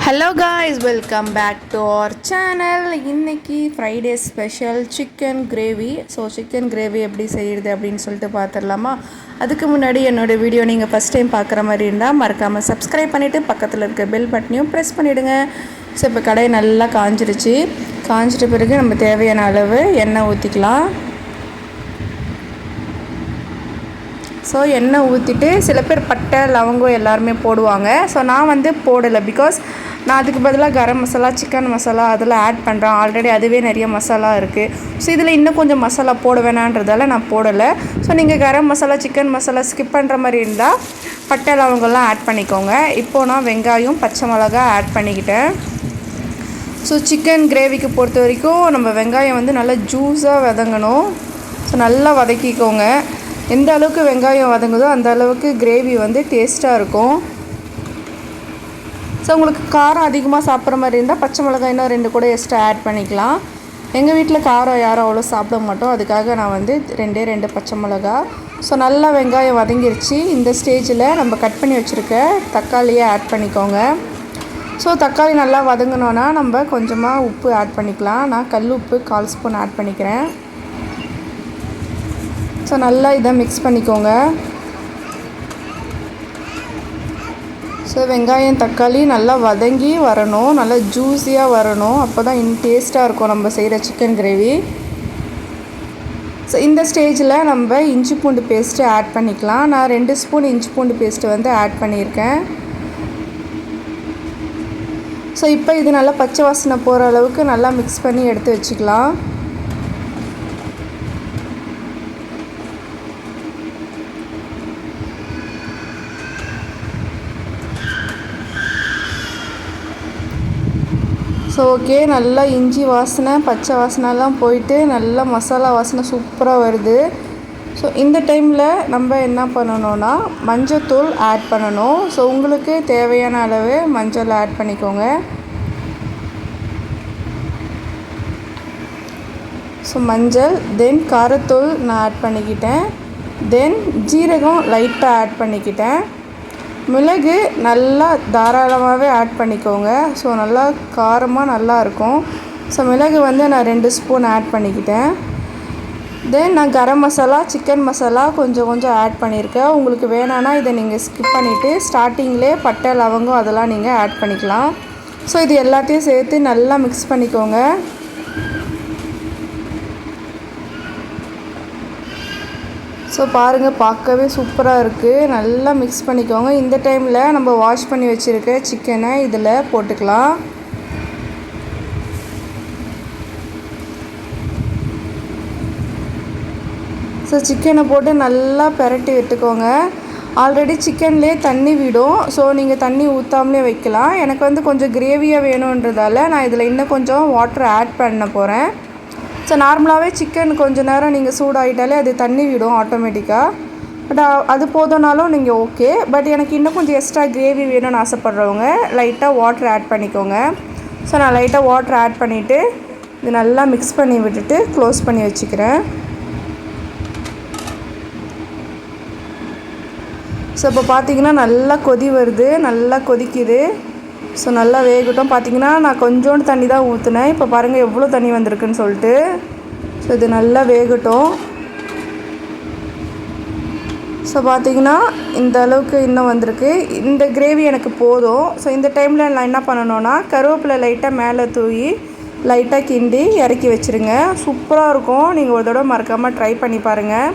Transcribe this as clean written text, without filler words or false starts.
Hello guys, welcome back to our channel. இன்றைக்கி Friday special chicken gravy. Chicken gravy எப்படி செய்கிறது அப்படின்னு சொல்லிட்டு பார்த்துடலாமா? அதுக்கு முன்னாடி என்னோடய வீடியோ நீங்கள் ஃபஸ்ட் டைம் பார்க்குற மாதிரி இருந்தால் மறக்காமல் சப்ஸ்கிரைப் பண்ணிவிட்டு பக்கத்தில் இருக்க பெல் பட்டனையும் ப்ரெஸ் பண்ணிவிடுங்க. இப்போ கடாய் நல்லா காஞ்சிட்ட பிறகு நம்ம தேவையான அளவு எண்ணெய் ஊற்றிக்கலாம். எண்ணெய் ஊற்றிட்டு சில பேர் பட்டை லவங்கம் எல்லாருமே போடுவாங்க. நான் போடலை. பிகாஸ் நான் அதுக்கு பதிலாக கரம் மசாலா, சிக்கன் மசாலா அதெல்லாம் ஆட் பண்ணுறேன். ஆல்ரெடி அதுவே நிறைய மசாலா இருக்குது. இதில் இன்னும் கொஞ்சம் மசாலா போட வேணான்றதால நான் போடலை. நீங்கள் கரம் மசாலா, சிக்கன் மசாலா ஸ்கிப் பண்ணுற மாதிரி இருந்தால் பட்டை லவங்கம்லாம் ஆட் பண்ணிக்கோங்க. இப்போது நான் வெங்காயம், பச்சை மிளகா ஆட் பண்ணிக்கிட்டேன். சிக்கன் கிரேவிக்கு பொறுத்த வரைக்கும் நம்ம வெங்காயம் நல்லா ஜூஸாக வதங்கணும். நல்லா வதக்கிக்கோங்க. எந்த அளவுக்கு வெங்காயம் வதங்குதோ அந்த அளவுக்கு கிரேவி டேஸ்ட்டாக இருக்கும். உங்களுக்கு காரம் அதிகமாக சாப்பிட்ற மாதிரி இருந்தால் பச்சை மிளகாய் இன்னும் 2 கூட எக்ஸ்ட்ரா ஆட் பண்ணிக்கலாம். எங்கள் வீட்டில் காரம் யாரும் அவ்வளோ சாப்பிட மாட்டோம். அதுக்காக நான் 2 பச்சை மிளகா. நல்லா வெங்காயம் வதங்கிருச்சு. இந்த ஸ்டேஜில் நம்ம கட் பண்ணி வச்சுருக்க தக்காளியை ஆட் பண்ணிக்கோங்க. தக்காளி நல்லா வதங்கினோன்னா நம்ம கொஞ்சமாக உப்பு ஆட் பண்ணிக்கலாம். நான் கல் உப்பு 1/4 ஸ்பூன் ஆட் பண்ணிக்கிறேன். நல்லா இதை மிக்ஸ் பண்ணிக்கோங்க. வெங்காயம் தக்காளி நல்லா வதங்கி வரணும், நல்லா ஜூஸியாக வரணும். அப்போ தான் இன்னும் டேஸ்ட்டாக இருக்கும் நம்ம செய்கிற சிக்கன் கிரேவி. இந்த ஸ்டேஜில் நம்ம இஞ்சி பூண்டு பேஸ்ட்டு ஆட் பண்ணிக்கலாம். நான் 2 ஸ்பூன் இஞ்சி பூண்டு பேஸ்ட்டு ஆட் பண்ணியிருக்கேன். இப்போ இது நல்லா பச்சை வாசனை போகிற அளவுக்கு நல்லா மிக்ஸ் பண்ணி எடுத்து வச்சுக்கலாம். ஓகே, நல்லா இஞ்சி வாசனை, பச்சை வாசனைலாம் போயிட்டு நல்லா மசாலா வாசனை சூப்பராக வருது. இந்த டைமில் நம்ம என்ன பண்ணணும்னா மஞ்சத்தூள் ஆட் பண்ணணும். உங்களுக்கு தேவையான அளவு மஞ்சள் ஆட் பண்ணிக்கோங்க. மஞ்சள், தென் காரத்தூள் நான் ஆட் பண்ணிக்கிட்டேன். தென் ஜீரகம் லைட்டாக ஆட் பண்ணிக்கிட்டேன். மிளகு நல்லா தாராளமாகவே ஆட் பண்ணிக்கோங்க. நல்லா காரமாக நல்லாயிருக்கும். மிளகு நான் 2 ஸ்பூன் ஆட் பண்ணிக்கிட்டேன். தென் நான் கரம் மசாலா, சிக்கன் மசாலா கொஞ்சம் ஆட் பண்ணியிருக்கேன். உங்களுக்கு வேணான்னா இதை நீங்கள் ஸ்கிப் பண்ணிவிட்டு ஸ்டார்டிங்லேயே பட்டை லவங்கம் அதெல்லாம் நீங்கள் ஆட் பண்ணிக்கலாம். இது எல்லாத்தையும் சேர்த்து நல்லா மிக்ஸ் பண்ணிக்கோங்க. பாருங்கள், பார்க்கவே சூப்பராக இருக்குது. நல்லா மிக்ஸ் பண்ணிக்கோங்க. இந்த டைமில் நம்ம வாஷ் பண்ணி வச்சுருக்க சிக்கனை இதில் போட்டுக்கலாம். சிக்கனை போட்டு நல்லா பிரட்டி விட்டுக்கோங்க. ஆல்ரெடி சிக்கன்லேயே தண்ணி விடும். நீங்கள் தண்ணி ஊற்றாமலே வைக்கலாம். எனக்கு கொஞ்சம் கிரேவியாக வேணுன்றதால நான் இதில் இன்னும் கொஞ்சம் வாட்டர் ஆட் பண்ண போகிறேன். நார்மலாகவே சிக்கன் கொஞ்சம் நேரம் நீங்கள் சூடாகிட்டாலே அது தண்ணி விடும் ஆட்டோமேட்டிக்காக. பட் அது போதும்னாலும் நீங்கள் ஓகே. பட் எனக்கு இன்னும் கொஞ்சம் எக்ஸ்ட்ரா கிரேவி வேணும்னு ஆசைப்பட்றவங்க லைட்டாக வாட்டர் ஆட் பண்ணிக்கோங்க. நான் லைட்டாக வாட்டர் ஆட் பண்ணிவிட்டு இது நல்லா மிக்ஸ் பண்ணி விட்டுட்டு க்ளோஸ் பண்ணி வச்சுக்கிறேன். இப்போ பார்த்திங்கன்னா நல்லா கொதி வருது, நல்லா கொதிக்குது. நல்லா வேகட்டும். பார்த்திங்கன்னா நான் கொஞ்சோண்டு தண்ணி தான் ஊற்றினேன். இப்போ பாருங்கள் எவ்வளோ தண்ணி வந்திருக்குன்னு சொல்லிட்டு. இது நல்லா வேகட்டும். பார்த்திங்கன்னா இந்த அளவுக்கு இன்னும் வந்திருக்கு. இந்த கிரேவி எனக்கு போதும். இந்த டைமில் நான் என்ன பண்ணணுன்னா கருவேப்பிலை லைட்டாக மேலே தூவி லைட்டாக கிண்டி இறக்கி வச்சுருங்க. சூப்பராக இருக்கும். நீங்கள் ஒரு தடவை மறக்காமல் ட்ரை பண்ணி பாருங்கள்.